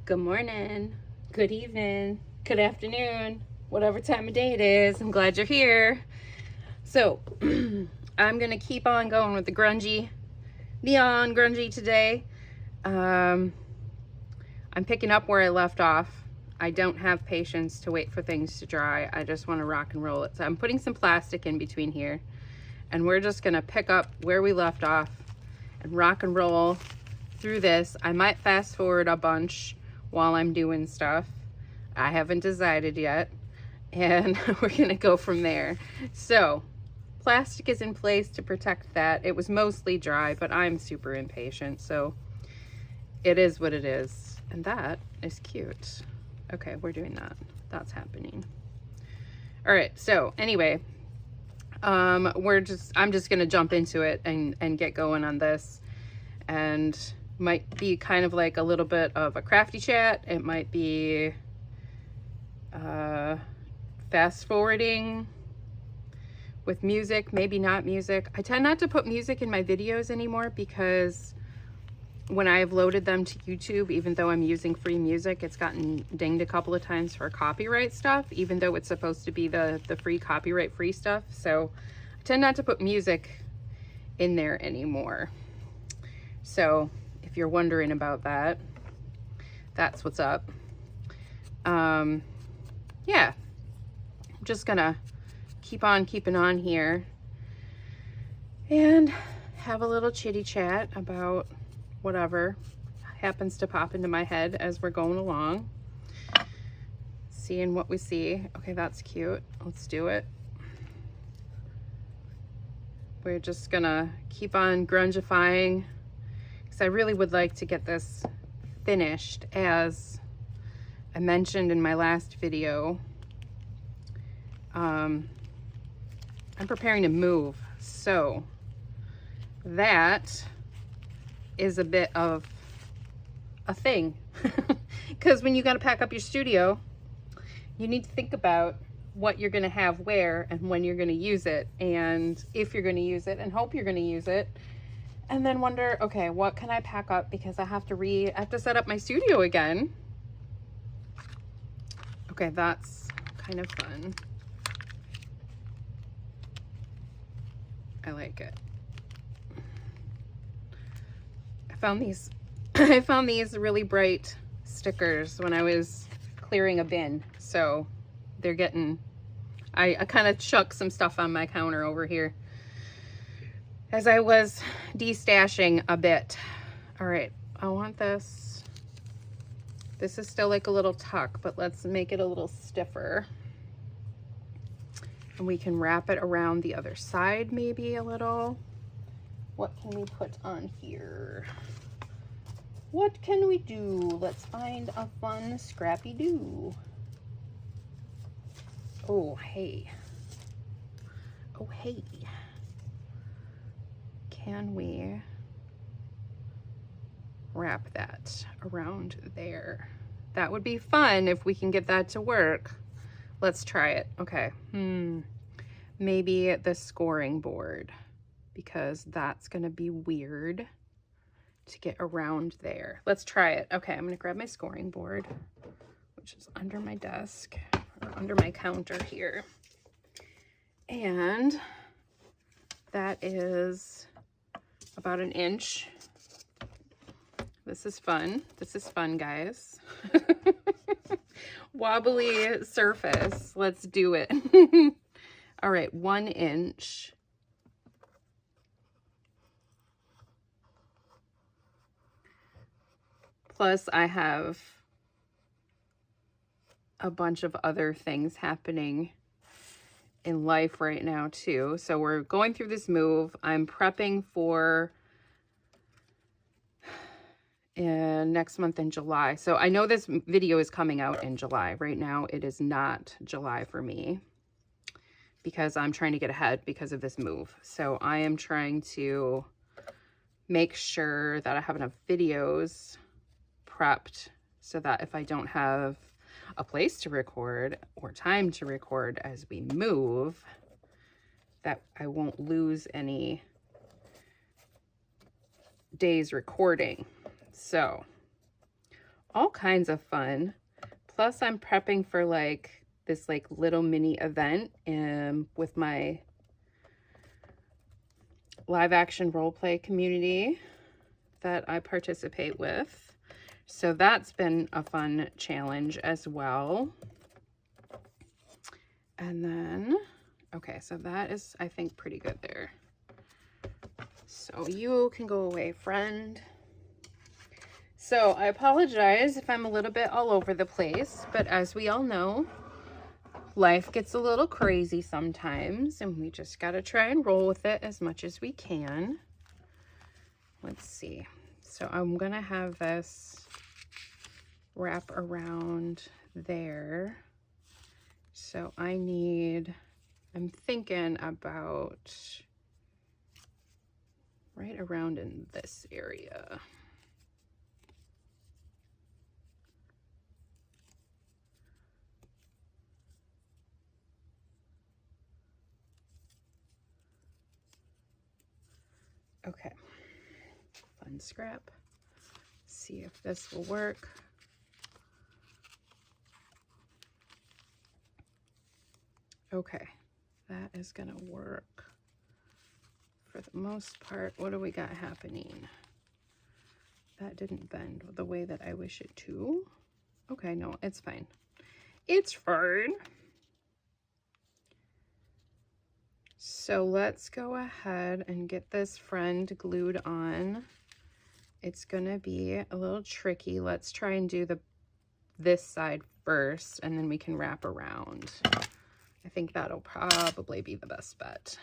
Good morning, good evening, good afternoon, whatever time of day it is. I'm glad you're here. So, I'm going to keep on going with the grungy, neon grungy today. I'm picking up where I left off. I don't have patience to wait for things to dry. I just want to rock and roll it. So I'm putting some plastic in between here, and we're just going to pick up where we left off and rock and roll through this. I might fast forward a bunch while I'm doing stuff. I haven't decided yet, and we're gonna go from there. So plastic is in place to protect that. It was mostly dry, but I'm super impatient, so it is what it is. And that is cute. Okay, we're doing that. That's happening. All right, so anyway, I'm just gonna jump into it and get going on this. And might be kind of like a little bit of a crafty chat. It might be fast forwarding with music, maybe not music. I tend not to put music in my videos anymore because when I've loaded them to YouTube, even though I'm using free music, it's gotten dinged a couple of times for copyright stuff, even though it's supposed to be the free copyright free stuff. So I tend not to put music in there anymore. So if you're wondering about that, that's what's up. Yeah, I'm just gonna keep on keeping on here and have a little chitty chat about whatever happens to pop into my head as we're going along, seeing what we see. Okay, that's cute. Let's do it. We're just gonna keep on grungifying. I really would like to get this finished. As I mentioned in my last video, I'm preparing to move, so that is a bit of a thing because when you got to pack up your studio, you need to think about what you're going to have where and when you're going to use it, and if you're going to use it, and hope you're going to use it. And then wonder, okay, what can I pack up because I have to set up my studio again. Okay, that's kind of fun. I like it. I found these really bright stickers when I was clearing a bin. So they're getting, I kind of chucked some stuff on my counter over here as I was destashing a bit. All right, I want this. This is still like a little tuck, but let's make it a little stiffer. And we can wrap it around the other side maybe a little. What can we put on here? What can we do? Let's find a fun scrappy do. Oh, hey. Oh, hey. Can we wrap that around there? That would be fun if we can get that to work. Let's try it. Okay. Maybe the scoring board, because that's gonna be weird to get around there. Let's try it. Okay, I'm gonna grab my scoring board, which is under my desk or under my counter here. And that is about an inch. This is fun. This is fun, guys. Wobbly surface. Let's do it. All right, 1 inch. Plus I have a bunch of other things happening in life right now too. So we're going through this move. I'm prepping for next month in July. So I know this video is coming out in July. Right now it is not July for me because I'm trying to get ahead because of this move. So I am trying to make sure that I have enough videos prepped so that if I don't have a place to record or time to record as we move, that I won't lose any days recording. So all kinds of fun. Plus I'm prepping for like this like little mini event with my live action role play community that I participate with. So that's been a fun challenge as well. And then, okay, so that is, I think, pretty good there. So you can go away, friend. So I apologize if I'm a little bit all over the place, but as we all know, life gets a little crazy sometimes, and we just got to try and roll with it as much as we can. Let's see. So I'm going to have this wrap around there. So I'm thinking about right around in this area. Okay, fun scrap. See if this will work. Okay, that is gonna work for the most part. What do we got happening? That didn't bend the way that I wish it to. Okay, no, it's fine. It's fine. So let's go ahead and get this friend glued on. It's gonna be a little tricky. Let's try and do this side first, and then we can wrap around. I think that'll probably be the best bet.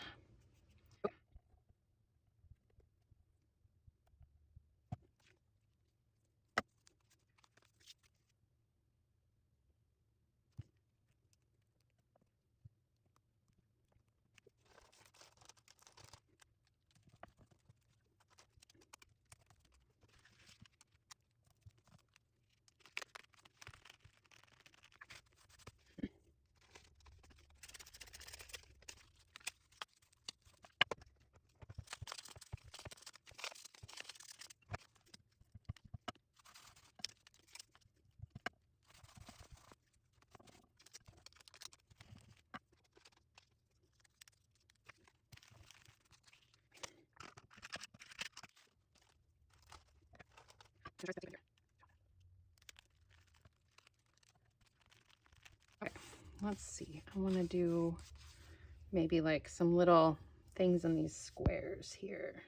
Okay, let's see. I want to do maybe like some little things in these squares here.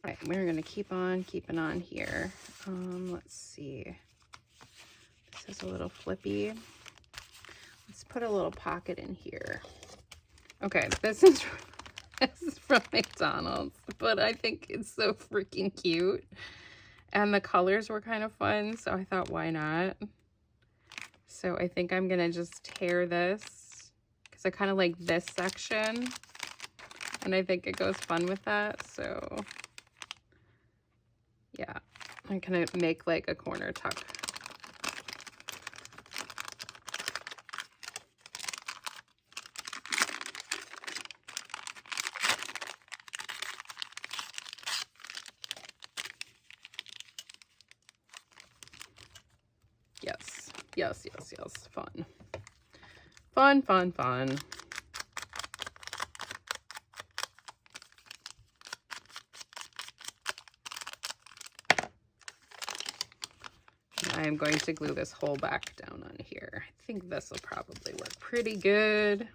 All right, we're gonna keep on keeping on here. Let's see. This is a little flippy. Let's put a little pocket in here. Okay, this is from McDonald's, but I think it's so freaking cute. And the colors were kind of fun, so I thought, why not? So I think I'm gonna just tear this because I kind of like this section, and I think it goes fun with that. So yeah, I'm gonna make like a corner tuck. Yes, yes, yes, yes, fun. Fun, fun, fun. I am going to glue this whole back down on here. I think this will probably work pretty good.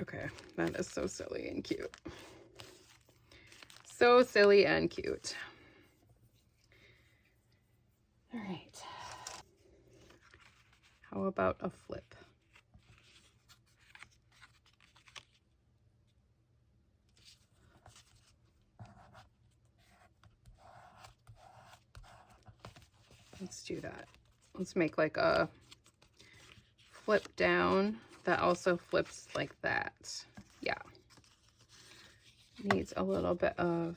Okay, that is so silly and cute. So silly and cute. All right. How about a flip? Let's do that. Let's make like a flip down that also flips like that. Yeah. Needs a little bit of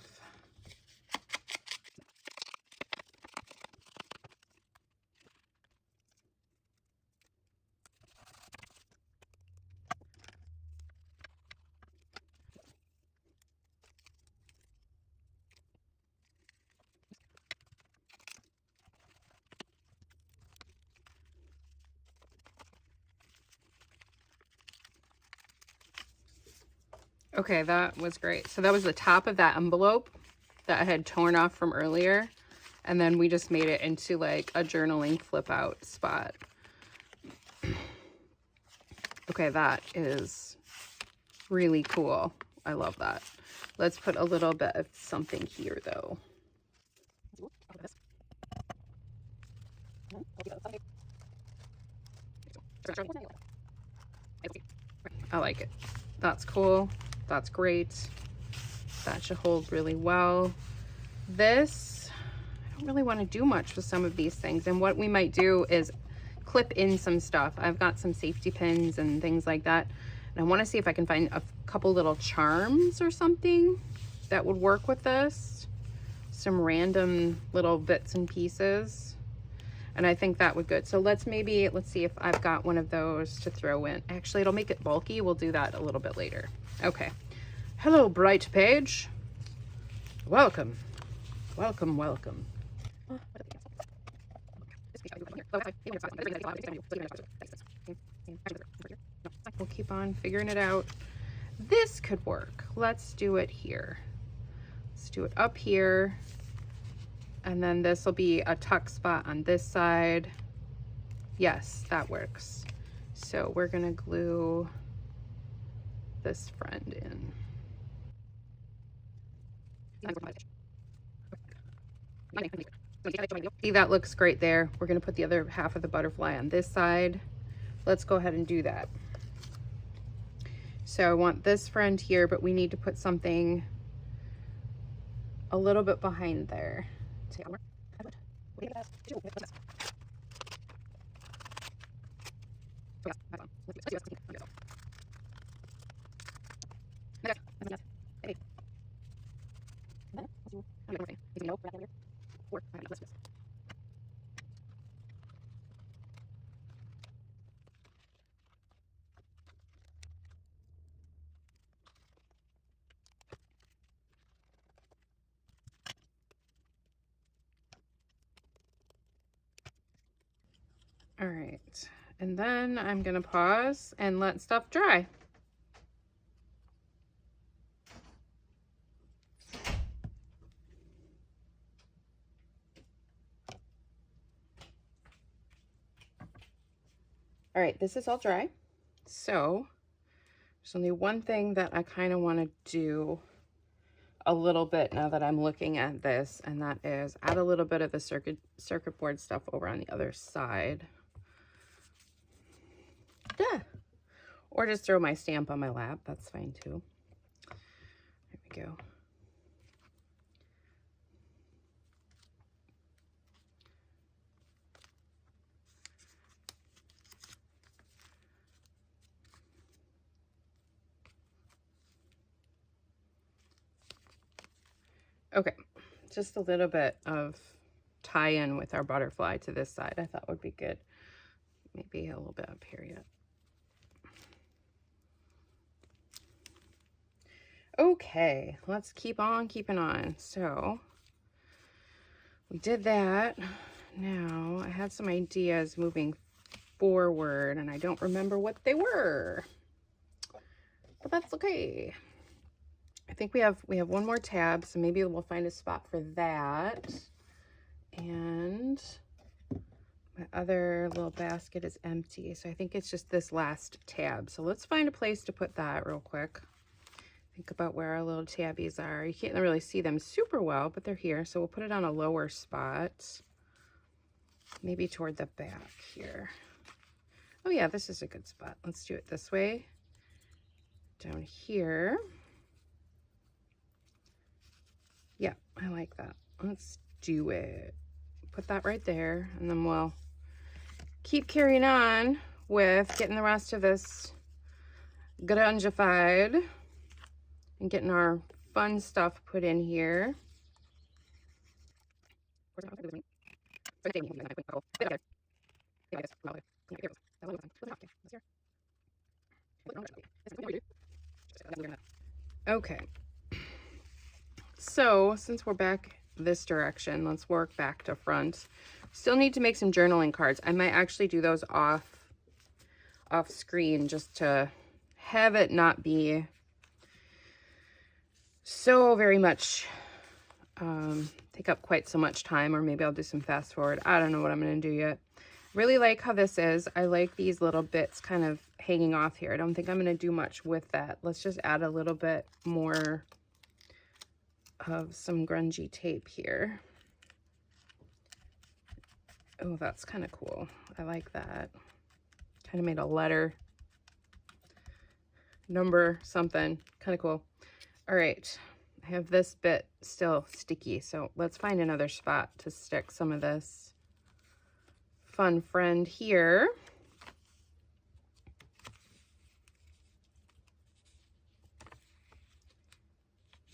okay, that was great. So that was the top of that envelope that I had torn off from earlier. And then we just made it into like a journaling flip out spot. Okay, that is really cool. I love that. Let's put a little bit of something here though. I like it. That's cool. That's great. That should hold really well. This, I don't really want to do much with some of these things. And what we might do is clip in some stuff. I've got some safety pins and things like that. And I want to see if I can find a couple little charms or something that would work with this. Some random little bits and pieces. And I think that would good. So let's see if I've got one of those to throw in. Actually, it'll make it bulky. We'll do that a little bit later. Okay. Hello, bright page. Welcome. Welcome, welcome. We'll keep on figuring it out. This could work. Let's do it here. Let's do it up here. And then this will be a tuck spot on this side. Yes, that works. So we're gonna glue this friend in. See, that looks great there. We're gonna put the other half of the butterfly on this side. Let's go ahead and do that. So I want this friend here, but we need to put something a little bit behind there. All right, and then I'm gonna pause and let stuff dry. All right, this is all dry. So there's only one thing that I kind of want to do a little bit now that I'm looking at this, and that is add a little bit of the circuit board stuff over on the other side. Yeah. Or just throw my stamp on my lap. That's fine too. There we go. Okay, just a little bit of tie-in with our butterfly to this side I thought would be good. Maybe a little bit up here yet. Okay, let's keep on keeping on. So we did that. Now I had some ideas moving forward and I don't remember what they were, but that's okay. I think we have one more tab, so maybe we'll find a spot for that. And my other little basket is empty. So I think it's just this last tab. So let's find a place to put that real quick. Think about where our little tabbies are. You can't really see them super well, but they're here. So we'll put it on a lower spot. Maybe toward the back here. Oh yeah, this is a good spot. Let's do it this way. Down here. Yeah, I like that. Let's do it. Put that right there, and then we'll keep carrying on with getting the rest of this grungified and getting our fun stuff put in here. Okay, so since we're back this direction, let's work back to front. Still need to make some journaling cards. I might actually do those off screen just to have it not be so very much take up quite so much time, or maybe I'll do some fast forward. I don't know what I'm going to do yet. Really like how this is. I like these little bits kind of hanging off here. I don't think I'm going to do much with that. Let's just add a little bit more of some grungy tape here. Oh, that's kind of cool. I like that. Kind of made a letter, number, something. Kind of cool. All right. I have this bit still sticky, so let's find another spot to stick some of this fun friend here.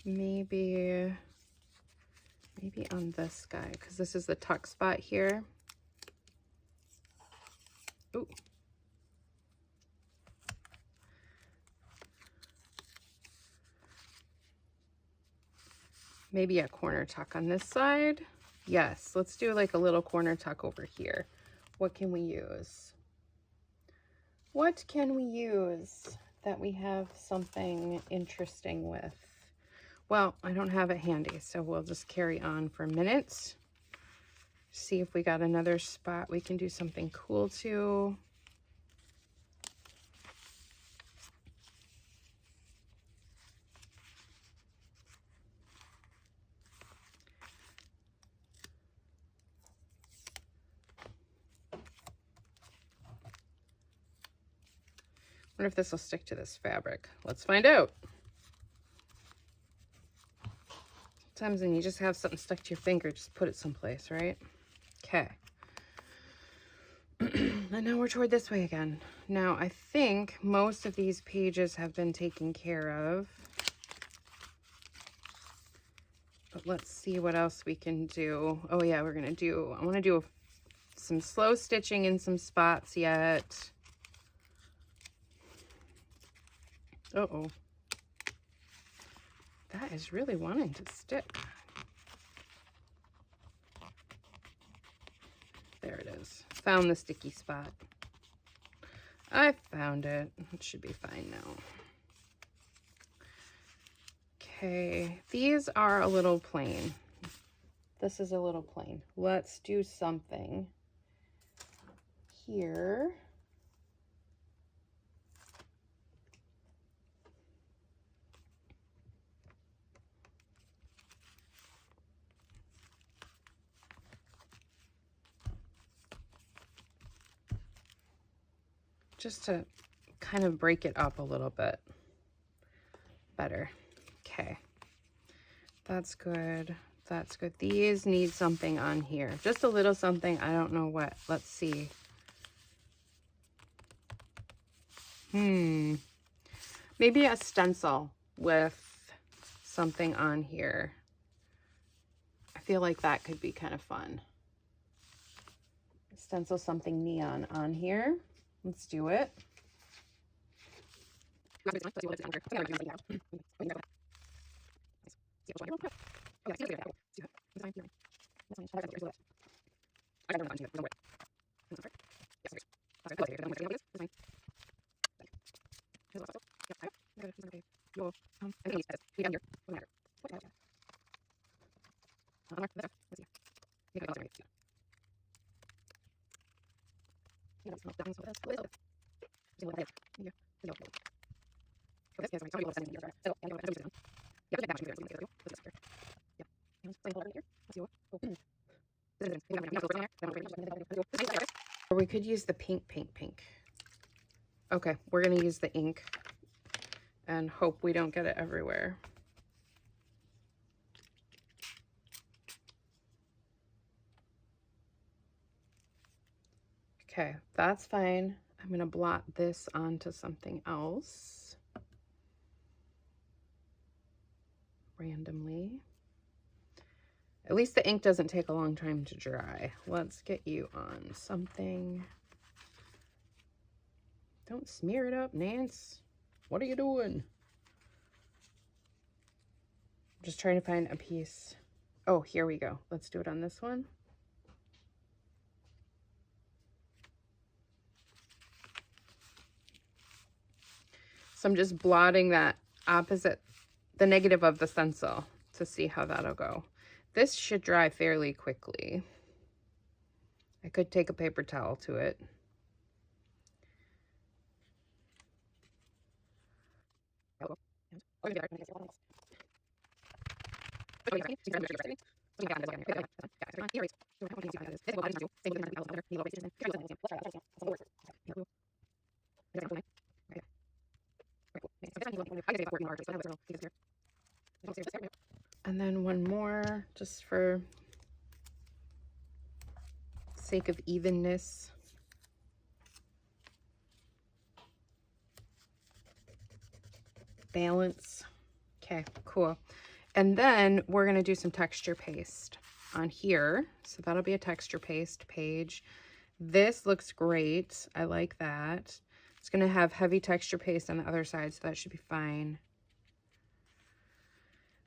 Maybe on this guy, because this is the tuck spot here. Ooh. Maybe a corner tuck on this side. Yes, let's do like a little corner tuck over here. What can we use? What can we use that we have something interesting with? Well, I don't have it handy, so we'll just carry on for a minute. See if we got another spot we can do something cool to. I wonder if this will stick to this fabric. Let's find out. Sometimes when you just have something stuck to your finger, just put it someplace, right? Okay. And now we're toward this way again. Now, I think most of these pages have been taken care of. But let's see what else we can do. Oh yeah, I want to do some slow stitching in some spots yet. Uh-oh. That is really wanting to stick. There it is. Found the sticky spot. I found it. It should be fine now. Okay, these are a little plain. This is a little plain. Let's do something here. Just to kind of break it up a little bit better. Okay, that's good. That's good. These need something on here. Just a little something. I don't know what. Let's see. Maybe a stencil with something on here. I feel like that could be kind of fun. Stencil something neon on here. Let's do it. Or we could use the pink. Okay, we're gonna use the ink and hope we don't get it everywhere. Okay, that's fine. I'm gonna blot this onto something else randomly. At least the ink doesn't take a long time to dry. Let's get you on something. Don't smear it up, Nance. What are you doing? I'm just trying to find a piece. Oh, here we go. Let's do it on this one. So I'm just blotting that opposite, the negative of the stencil to see how that'll go. This should dry fairly quickly. I could take a paper towel to it. And then one more, just for sake of evenness. Balance. Okay, cool. And then we're going to do some texture paste on here. So that'll be a texture paste page. This looks great. I like that. It's going to have heavy texture paste on the other side, so that should be fine.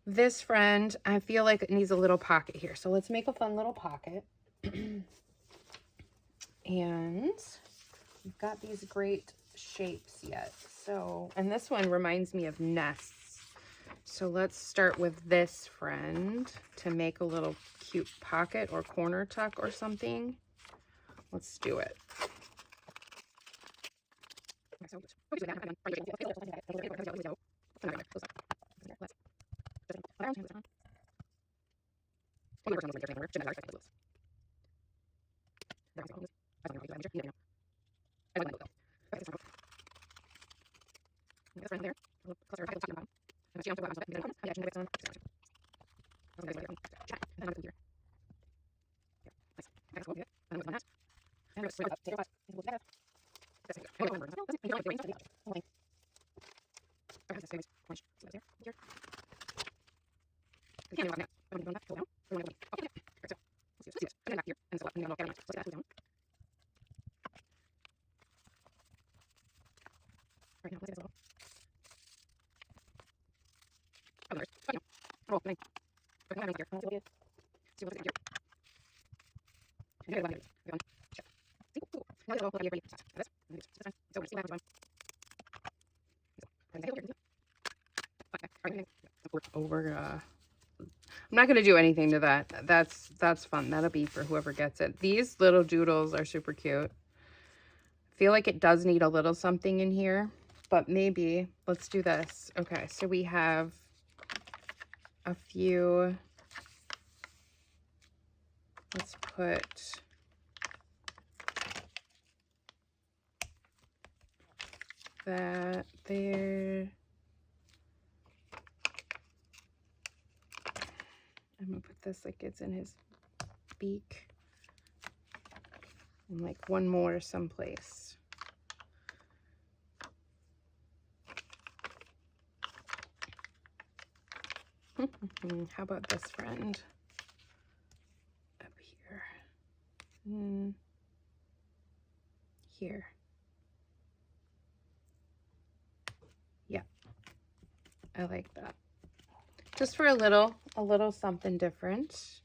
This friend, I feel like it needs a little pocket here. So let's make a fun little pocket. And we've got these great shapes yet. So, and this one reminds me of nests. So let's start with this friend to make a little cute pocket or corner tuck or something. Let's do it. I'm not going to do anything to that. That's fun. That'll be for whoever gets it. These little doodles are super cute. I feel like it does need a little something in here, but maybe let's do this. Okay, so we have a few. Let's put that there. I'm gonna put this like it's in his beak. And like one more someplace. How about this friend? Up here. Here. Yeah. I like that. Just for a little something different.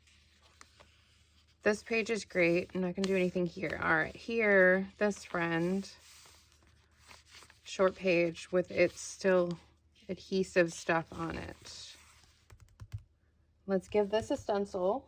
This page is great. I'm not going to do anything here. All right, here, this friend. Short page with its still adhesive stuff on it. Let's give this a stencil.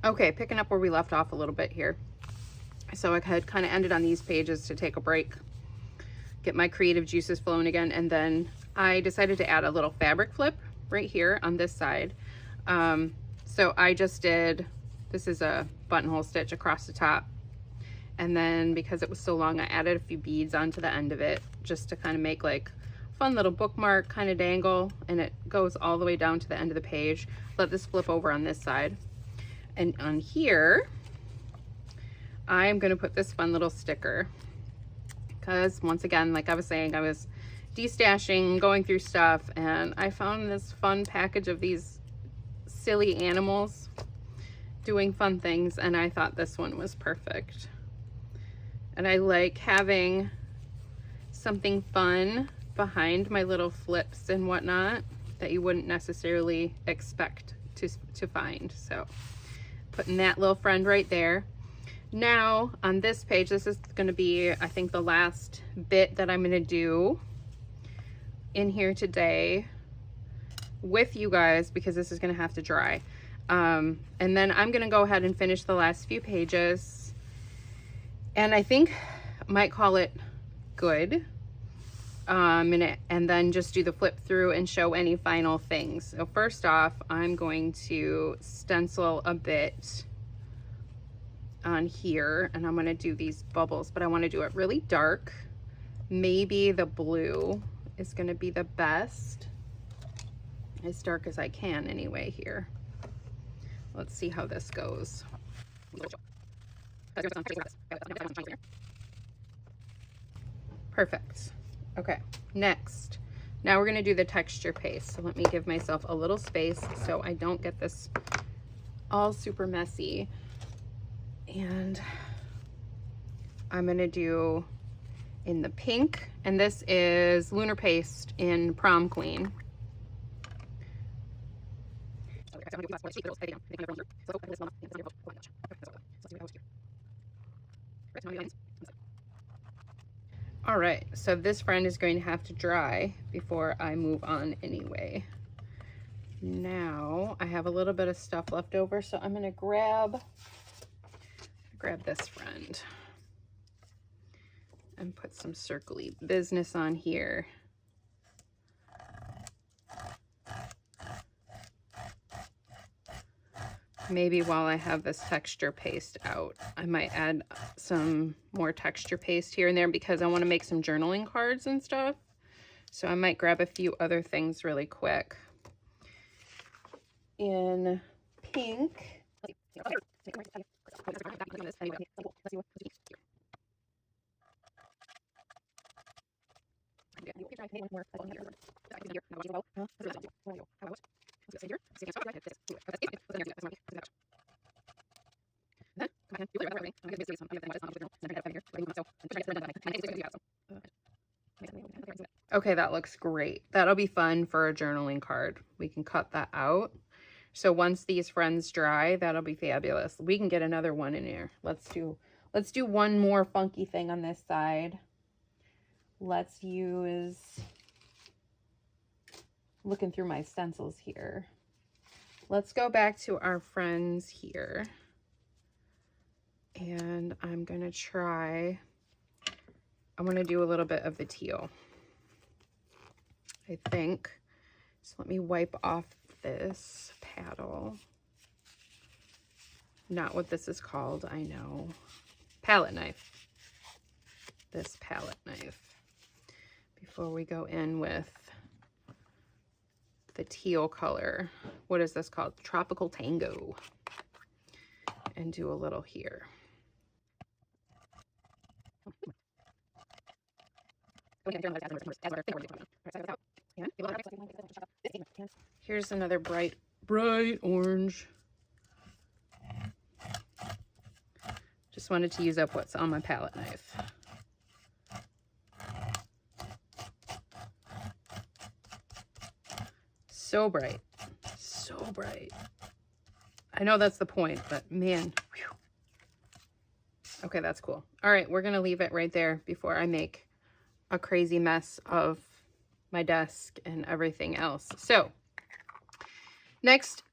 Okay, picking up where we left off a little bit here. So I had kind of ended on these pages to take a break, get my creative juices flowing again, and then I decided to add a little fabric flip right here on this side. So I just did, this is a buttonhole stitch across the top, and then because it was so long, I added a few beads onto the end of it just to kind of make like fun little bookmark kind of dangle, and it goes all the way down to the end of the page. Let this flip over on this side. And on here, I'm gonna put this fun little sticker because once again, like I was saying, I was destashing, going through stuff, and I found this fun package of these silly animals doing fun things, and I thought this one was perfect. And I like having something fun behind my little flips and whatnot that you wouldn't necessarily expect to find. So putting that little friend right there. Now on this page, this is going to be, I think, the last bit that I'm going to do in here today with you guys, because this is going to have to dry. And then I'm going to go ahead and finish the last few pages, and I think I might call it good. And then just do the flip through and show any final things. So first off, I'm going to stencil a bit on here, and I'm going to do these bubbles, but I want to do it really dark. Maybe the blue is going to be the best, as dark as I can anyway here. Let's see how this goes. Perfect. Okay, next, now we're going to do the texture paste. So let me give myself a little space so I don't get this all super messy. And I'm going to do in the pink, and this is Lunar Paste in Prom Queen. All right, so this friend is going to have to dry before I move on anyway. Now I have a little bit of stuff left over, so I'm going to grab this friend and put some circly business on here. Maybe while I have this texture paste out, I might add some more texture paste here and there because I want to make some journaling cards and stuff. So I might grab a few other things really quick. In pink, okay, that looks great. That'll be fun for a journaling card. We can cut that out. So once these friends dry, that'll be fabulous. We can get another one in here. Let's do one more funky thing on this side. Let's use, looking through my stencils here. Let's go back to our friends here. And I'm gonna try I want to do a little bit of the teal, I think. So let me wipe off this paddle. Not what this is called, I know. Palette knife. This palette knife. Before we go in with the teal color. What is this called? Tropical Tango. And do a little here. Here's another bright orange. Just wanted to use up what's on my palette knife. So bright. So bright. I know that's the point, but man. Whew. Okay, that's cool. All right, we're going to leave it right there before I make a crazy mess of my desk and everything else. So, next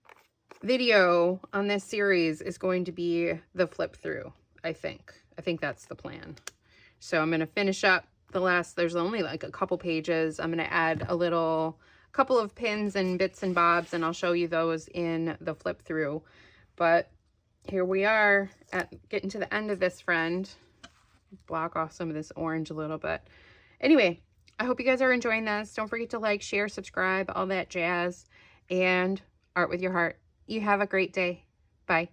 video on this series is going to be the flip through, I think. I think that's the plan. So I'm going to finish up the last, there's only like a couple pages. I'm going to add a couple of pins and bits and bobs, and I'll show you those in the flip through. But here we are at getting to the end of this, friend. Block off some of this orange a little bit. Anyway, I hope you guys are enjoying this. Don't forget to like, share, subscribe, all that jazz. And art with your heart. You have a great day. Bye.